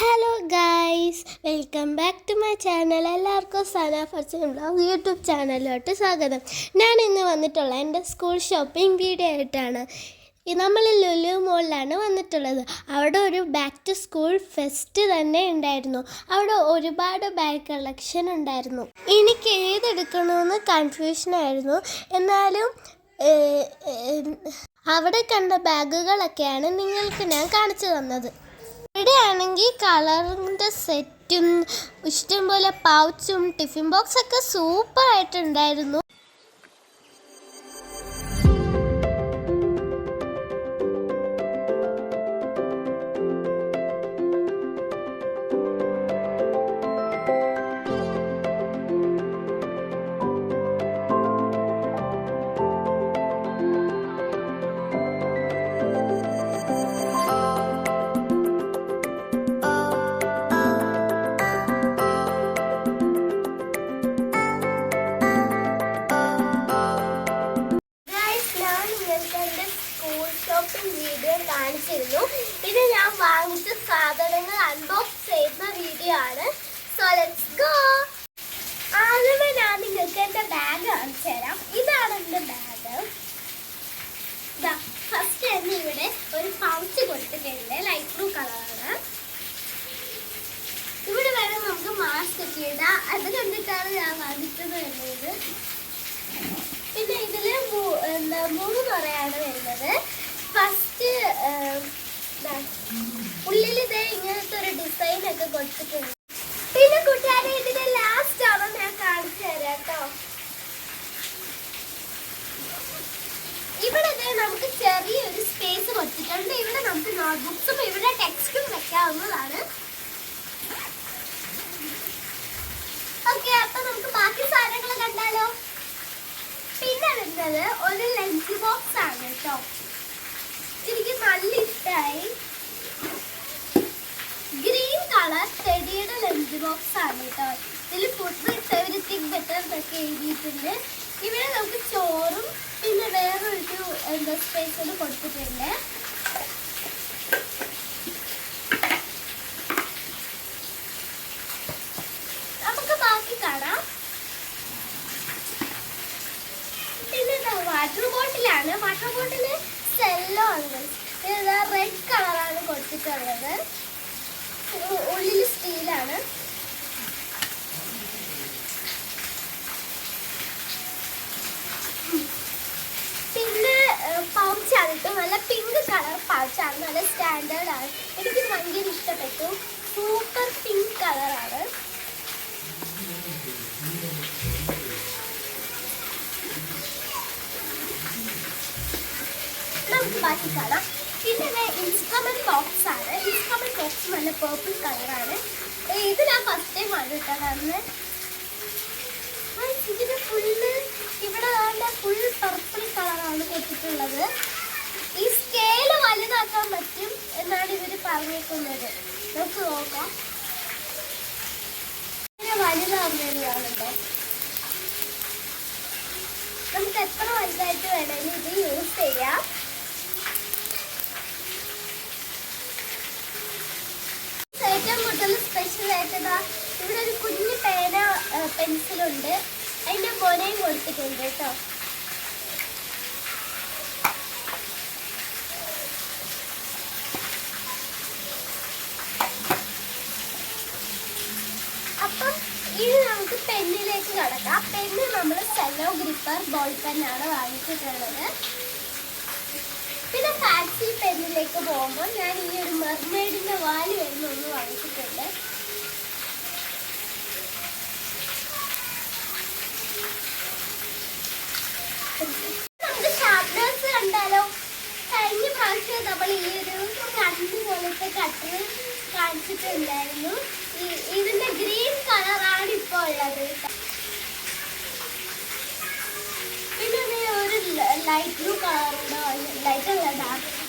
Hello guys, welcome back to my channel. എല്ലാവർക്കും Sana farsan blog YouTube ചാനലിലോട്ട് സ്വാഗതം. ഞാൻ ഇന്ന് വന്നിട്ടുള്ള എൻ്റെ സ്കൂൾ ഷോപ്പിംഗ് വീഡിയോ ആയിട്ടാണ്. നമ്മൾ ലുലു മോളിലാണ് വന്നിട്ടുള്ളത്. അവിടെ ഒരു ബാക്ക് ടു സ്കൂൾ ഫെസ്റ്റ് തന്നെ ഉണ്ടായിരുന്നു. അവിടെ ഒരുപാട് ബാഗ് കളക്ഷൻ ഉണ്ടായിരുന്നു. എനിക്ക് ഏതെടുക്കണമെന്ന് കൺഫ്യൂഷനായിരുന്നു. എന്നാലും അവിടെ കണ്ട ബാഗുകളൊക്കെയാണ് നിങ്ങൾക്ക് ഞാൻ കാണിച്ചു തന്നത്. ഇവിടെയാണെങ്കിൽ കളറിൻ്റെ സെറ്റും ഇഷ്ടംപോലെ പൗച്ചും ടിഫിൻ ബോക്സൊക്കെ സൂപ്പറായിട്ടുണ്ടായിരുന്നു. വീഡിയോ കാണിച്ചിരുന്നു. ഇത് ഞാൻ വാങ്ങിച്ച സാധനങ്ങൾ അൺബോക്സ് ചെയ്യുന്ന വീഡിയോ ആണ്. So let's go. ആദ്യമേ ഞാൻ നിങ്ങൾക്ക് എൻ്റെ ബാഗ് കാണിച്ചു തരാം. ഇതാണ് എൻ്റെ ബാഗ്. ഫസ്റ്റ് തന്നെ ഇവിടെ ഒരു പൗച്ച് കൊടുത്തിട്ടുണ്ട്, ലൈറ്റ് ബ്ലൂ കളറാണ്. ഇവിടെ വേണം നമുക്ക് മാസ്ക് ഒക്കെ ഇടാം. അത് കണ്ടിട്ടാണ് ഞാൻ വാങ്ങിച്ചത് വരുന്നത്. പിന്നെ ഇതില് 3 നിറയാണ് വരുന്നത്. ഫസ്റ്റ് ഉള്ളിൽ ഇതേ ഇങ്ങനത്തെ ഒരു ഡിസൈൻ ഒക്കെ കൊടുത്തിട്ടുണ്ട്. പിന്നെ കൂട്ടുകാരെ, ഇതിന്റെ ലാസ്റ്റ് ആണ് ഞാൻ കാണിച്ചു തരാം കേട്ടോ. ഇവിടെ നമുക്ക് ചെറിയൊരു സ്പേസ് കൊടുത്തിട്ടുണ്ട്. ഇവിടെ നമുക്ക് നോട്ട്ബുക്സും ഇവിടെ ടെക്സ്റ്റും വെക്കാവുന്നതാണ്. ഓക്കെ, അപ്പൊ നമുക്ക് ബാക്കി സാധനങ്ങൾ കണ്ടാലോ. പിന്നെ വരുന്നത് ഒരു ലഞ്ച് ബോക്സ് ആണ് കേട്ടോ. എനിക്ക് നല്ല ഇഷ്ടമായി. ഗ്രീൻ കളർ ടെഡിയുടെ ലഞ്ച് ബോക്സ് ആണ് കേട്ടോ. ഇതിൽ ഫുഡ് വിത്ത് എവരിത്തിങ് ബെറ്റർ എന്നൊക്കെ എഴുതിയിട്ടുണ്ട്. ഇവിടെ നമുക്ക് ചോറും പിന്നെ വേറൊരു സ്പേസിൽ കൊടുത്തിട്ടുണ്ട്. നമുക്ക് ബാക്കി കാണാം. പിന്നെ വാട്ടർ ബോട്ടിലാണ്. വാട്ടർ ബോട്ടില് സെല്ലോ ആണ്. റെഡ് കളറാണ് കൊടുത്തിട്ടുള്ളത്. ഉള്ളിൽ സ്റ്റീലാണ്. പിന്നെ പൗച്ചാണ് കേട്ടോ. നല്ല പിങ്ക് കളർ പൗച്ചാണ്. നല്ല സ്റ്റാൻഡേർഡ് ആണ്. എനിക്ക് ഭയങ്കര ഇഷ്ടപ്പെട്ടു. സൂപ്പർ പിങ്ക് കളറാണ്. നമുക്ക് ബാക്കി കാണാം. പിന്നെ ഇൻസ്ട്രുമെന്റ് ബോക്സ് ആണ്. ഇൻസ്ട്രുമെന്റ് ബോക്സ് നല്ല പേർപ്പിൾ കളറാണ്. ഇത് ഞാൻ ഫസ്റ്റ് ടൈം ആണ് കിട്ടാറുണ്ട്. ഇതിന് ഇവിടെ ഫുൾ പർപ്പിൾ കളറാണ് കൊടുത്തിട്ടുള്ളത്. ഈ സ്കെയില് വലുതാക്കാൻ പറ്റും എന്നാണ് ഇവര് പറഞ്ഞേക്കുന്നത്. നമുക്ക് നോക്കാം. ഇങ്ങനെ വലുതാകുന്നതാണല്ലോ. നമുക്ക് എത്ര വലുതായിട്ട് വേണമെങ്കിലും ഇത് യൂസ് ചെയ്യാം. ഏറ്റവും കൂടുതൽ സ്പെഷ്യൽ ആയിട്ട് ഇവിടെ ഒരു കുഞ്ഞു പേന പെൻസിലുണ്ട്. അതിന്റെ ബൊനയും കൊടുത്തിട്ടുണ്ട് കേട്ടോ. അപ്പം ഇനി നമുക്ക് പെന്നിലേക്ക് കടക്കാം. പെന്ന് നമ്മൾ സെല്ലോ ഗ്രിപ്പർ ബോൾ പെന്നാണ് വാങ്ങിച്ചിട്ടുള്ളത്. പിന്നെ ഫാൻസി പെന്നിലേക്ക് പോകുമ്പോൾ ഞാൻ ഈ ഒരു മെർമെയ്ഡിന്റെ വാല് വരുന്ന ഒന്ന് വാങ്ങിച്ചിട്ടുണ്ട്. നമുക്ക് ഷാർപ്നേഴ്സ് കണ്ടാലോ. കഴിഞ്ഞ പ്രാവശ്യം നമ്മൾ ഈ ഒരു കണ്ണ് പോലത്തെ കട്ടർ കാണിച്ചിട്ടുണ്ടായിരുന്നു. ഇതിന്റെ ഗ്രീൻ കളറാണ് ഇപ്പൊ ഉള്ളത്. പിന്നെ ഒരു ലൈറ്റ് ബ്ലൂ കളറുണ്ട്. ലൈറ്റ് അല്ല, ഡാർക്ക്